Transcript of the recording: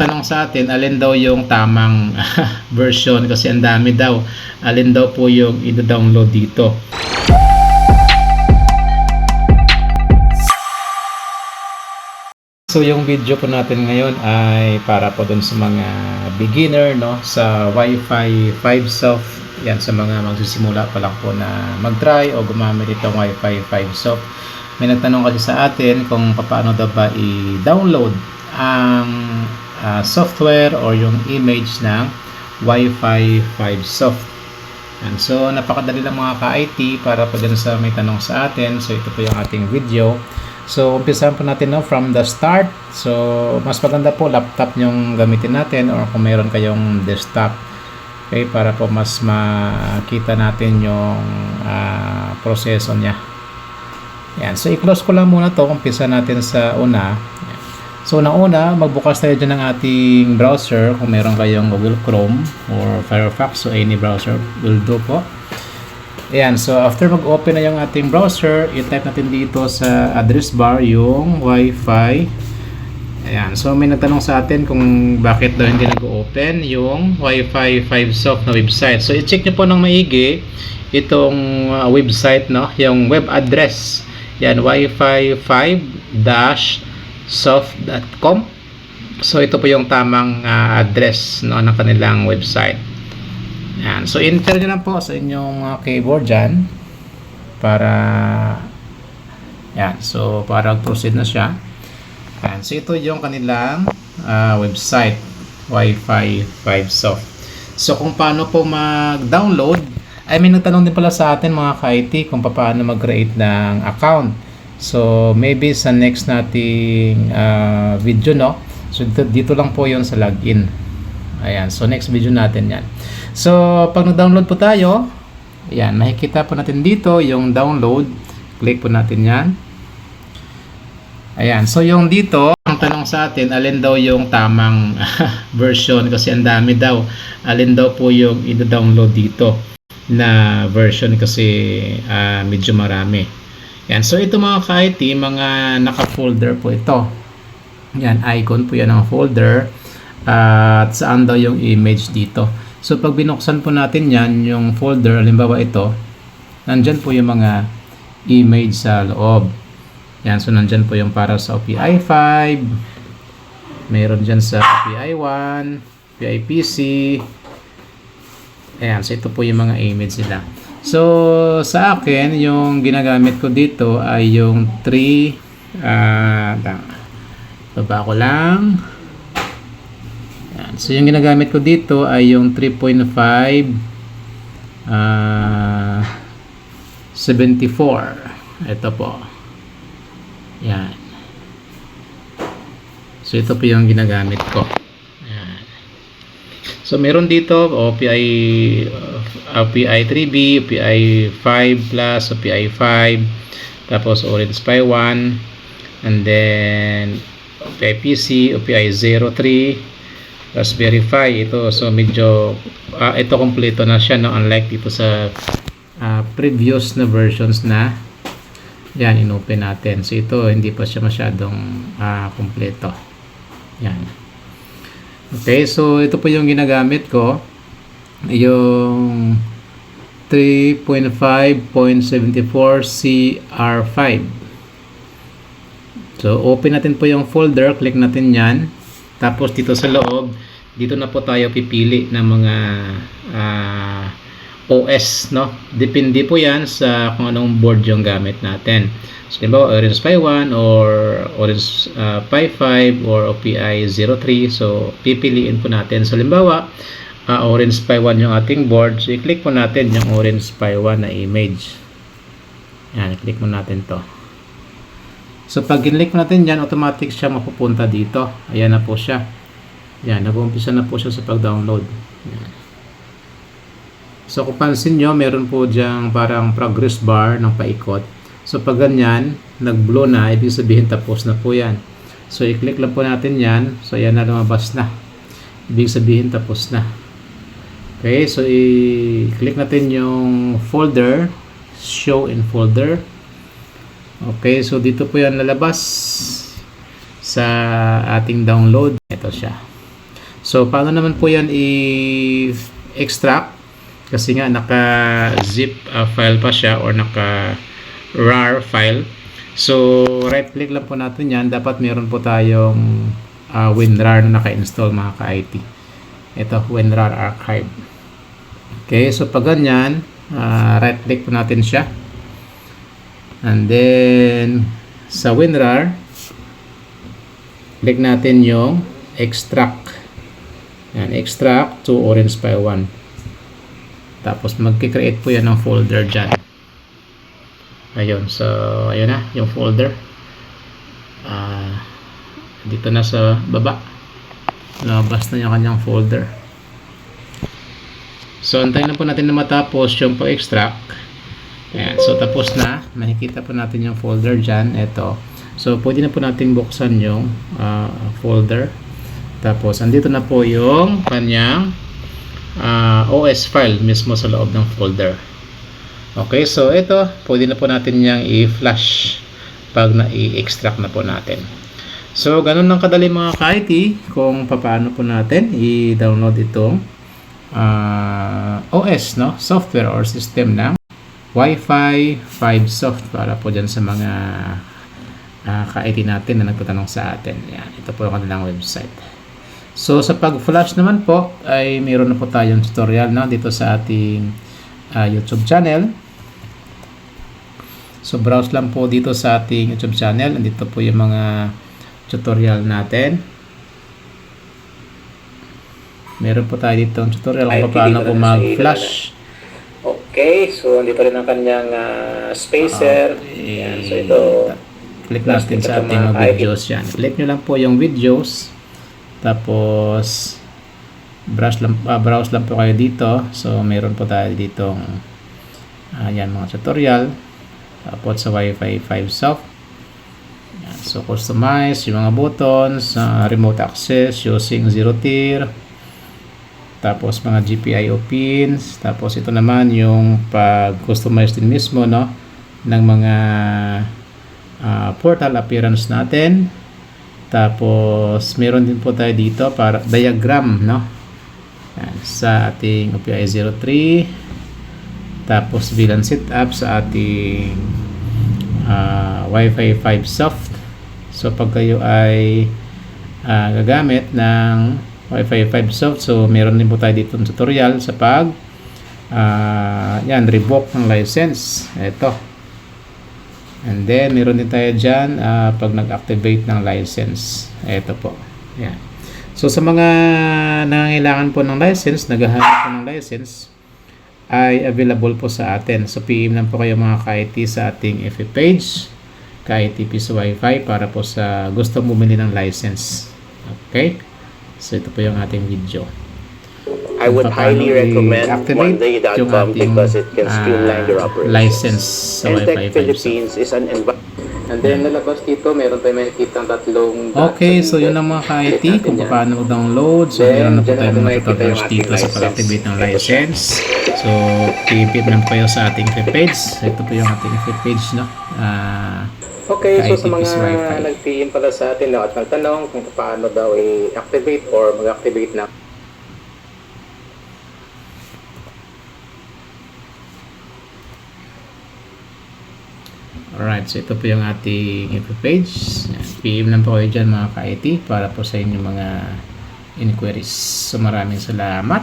nagtanong sa atin alin daw yung tamang version kasi ang dami daw. Alin daw po yung i-download dito. So yung video po natin ngayon ay para po dun sa mga beginner, no, sa Wi-Fi 5 soft. Yan, sa mga magsisimula pa lang po na mag-try o gumamit itong Wi-Fi 5 soft. May nagtanong kasi sa atin kung paano daw ba i-download ang software or yung image ng Wi-Fi 5 soft. And so napakadali lang mga ka-IT para po dyan sa may tanong sa atin. So ito po yung ating video. So umpisahan po natin, no, from the start. So mas maganda po laptop yung gamitin natin or kung mayroon kayong desktop. Okay, para po mas makita natin yung proseso niya. Yan. So i-close ko lang muna to. Umpisa natin sa una. So una, magbukas tayo dyan ng ating browser kung meron kayong Google Chrome or Firefox, so any browser will do po. Ayan, so after mag-open na yung ating browser, i-type natin dito sa address bar yung Wi-Fi. Ayan, so may nagtanong sa atin kung bakit daw hindi nag-open yung Wi-Fi 5 soft na website. So i-check nyo po ng maigi itong website, no, yung web address. Yan, Wi-Fi 5-soft.com. So ito po yung tamang address, no, ng kanilang website. Yan. So enter nyo lang po sa inyong keyboard dyan para yan, so para proceed na siya. Yan. So ito yung kanilang website, Wi-Fi 5 soft. So kung paano po mag-download, ay may nagtanong din pala sa atin mga ka-IT kung paano mag-create ng account. So maybe sa next nating video, no. So dito lang po 'yon sa login. Ayan, so next video natin 'yan. So pag nag-download po tayo, ayan, makikita po natin dito yung download. Click po natin 'yan. Ayan, so yung dito, ang tanong sa atin alin daw yung tamang version kasi ang dami daw. Alin daw po yung i-download dito na version kasi medyo marami. Yan, so ito mga ka-IT, mga naka-folder po ito. Yan, icon po yan ng folder. At saan daw yung image dito. So pag binuksan po natin yan, yung folder, halimbawa ito, nandyan po yung mga image sa loob. Yan, so nandyan po yung para sa OPI 5. Mayroon dyan sa OPI 1, OPI PC. Ayan, so ito po yung mga image nila. So, sa akin, yung ginagamit ko dito ay yung 3, baba ko lang. Ayan, so yung ginagamit ko dito ay yung 3.5 74. Ito po. Ayan. So, ito po yung ginagamit ko. So meron dito OPI 3B, OPI 5 Plus, OPI 5, tapos Orange Pi 1, and then OPI PC, OPI 03, Raspberry Pi. Ito, so medyo ito kompleto na siya, no, unlike dito sa previous na versions na yan inopen natin. So ito hindi pa siya masyadong kompleto. Yan. Okay, so ito po yung ginagamit ko, yung 3.5.74 CR5. So open natin po yung folder, click natin yan, tapos dito sa loob, dito na po tayo pipili ng mga OS, no? Depende po yan sa kung anong board yung gamit natin. So, halimbawa, Orange Pi 1 or Orange Pi 5 or OPI 03. So, pipiliin po natin. So, halimbawa, Orange Pi 1 yung ating board. So, i-click po natin yung Orange Pi 1 na image. Yan, i-click mo natin to. So, pag i-click mo natin yan, automatic siya mapupunta dito. Ayan na po siya. Yan, nag-uumpisa na po siya sa pag-download. Yan. So, kung pansin nyo, meron po dyang parang progress bar ng paikot. So, pag ganyan, nag-blow na, ibig sabihin tapos na po yan. So, i-click lang po natin yan. So, yan na lumabas na. Ibig sabihin tapos na. Okay, so i-click natin yung folder, show in folder. Okay, so dito po yan lalabas sa ating download. Ito siya. So, paano naman po yan i-extract? Kasi nga, naka-zip file pa siya or naka-rar file. So, right-click lang po natin yan. Dapat meron po tayong WinRAR na naka-install mga ka-IT. Ito, WinRAR Archive. Okay, so pag ganyan, right-click po natin siya. And then, sa WinRAR, click natin yung extract. Yan, extract to orange file 1. Tapos, magkikreate po yan ng folder dyan. Ayun, so, ayun na, yung folder. Dito na sa baba. Labas na yung kanyang folder. So, antayin na po natin na matapos yung pag-extract. Ayan, so tapos na. Makikita po natin yung folder dyan. Ito. So, pwede na po natin buksan yung folder. Tapos, andito na po yung kanyang OS file mismo sa loob ng folder. Okay, so ito, pwede na po natin yung i-flash pag na-i-extract na po natin. So, ganun lang kadali mga ka-IT kung paano po natin i-download itong OS, no? Software or system ng Wi-Fi 5 soft para po dyan sa mga ka-IT natin na nagtatanong sa atin. Yan, ito po yung kanilang website. So, sa pag-flash naman po ay mayroon na po tayong tutorial na dito sa ating YouTube channel. So, browse lang po dito sa ating YouTube channel. Andito po yung mga tutorial natin. Meron po tayo dito ang tutorial kung paano po mag-flash. Okay, so andito rin ang kanyang spacer. Yan, so ito, click natin sa ating mga videos yan. Click nyo lang po yung videos. Tapos, browse lang po kayo dito. So, meron po tayo dito yan, mga tutorial. Tapos sa Wi-Fi 5 soft. Yan, so, customize yung mga buttons, remote access using zero tier. Tapos, mga GPIO pins. Tapos, ito naman yung pag-customize din mismo, no, ng mga portal appearance natin. Tapos, meron din po tayo dito para diagram, no? Yan, sa ating OPI 03. Tapos, VLAN setup sa ating Wi-Fi 5 soft. So, pag kayo ay gagamit ng Wi-Fi 5 soft, so meron din po tayo dito ng tutorial sa pag yan, revoke ng license. Ito. And then, meron din tayo dyan pag nag-activate ng license. Ito po. Yan. So, sa mga nangangailangan po ng license, naghahanap po ng license, ay available po sa atin. So, PM lang po kayo mga ka-IT sa ating FB page, ka-IT Piso Wi-Fi, para po sa gusto bumili ng license. Okay? So, ito po yung ating video. I would highly recommend OneDay.com because it can streamline your operations. License sa Wi-Fi Philippines is an and then, nalabas dito, meron tayo makikita ng tatlong okay, so yun ang mga ka-IT kung paano mag-download. So, meron na po tayo mga tutorials dito sa pag-activate ng license. So, pipip lang po kayo sa ating page. So, ito po yung ating page, no? Okay, so sa mga nag-PM pala sa atin at nagtanong kung paano daw i-activate or mag-activate na. Alright, so ito po yung ating info page. PM lang po kayo dyan mga ka-IT para po sa inyong mga inquiries. So maraming salamat.